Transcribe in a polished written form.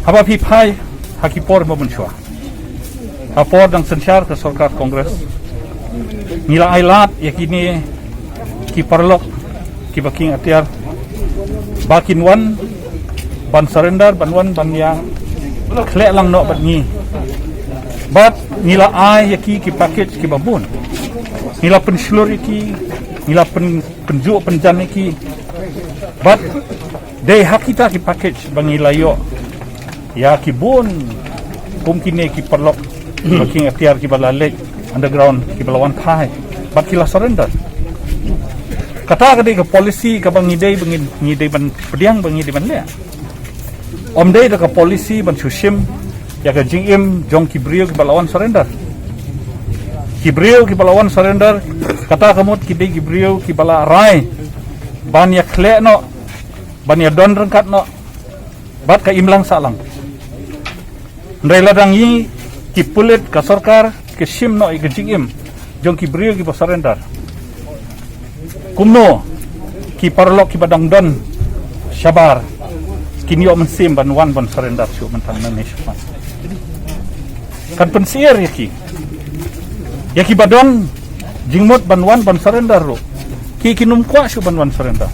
haba pipai hakipor mo bunchwa hapor dang sensyar ke sarkar kongres nila ailat yakini ki parlok ki baking atiar bakin wan ban surrender ban wan ban yang khlek lang no ban ni bat nila ai yaki ki package ki babun nila penslur iki nila penjuk penjan iki bat dei hakita ki package bang nila yo ya ki bun mungkin ki perlok baking atiar ki balalek underground ki balawan thai bat kila surrender kata ke polisi ke bang ngidei ban pediang bang ngidei ban le om dei ke polisi ban susim ya ke jingim jong ki brio ki balawan surrender ki brio ki balawan surrender kata kamut ki dei ki brio ki bala rai ban ya khle no ban ya don rengkat no bat ka imlang salang ndai ladang yi ki pulit ka sarkar ke sim no i ke jingim jong ki brio ki surrender kumno ki parlok ki badang don syabar kini yo mensim ban wan ban surrender su mentang na nation kan pensier yaki badon jingmot ban wan ban surrender ro ki kinum kwa su ban wan surrender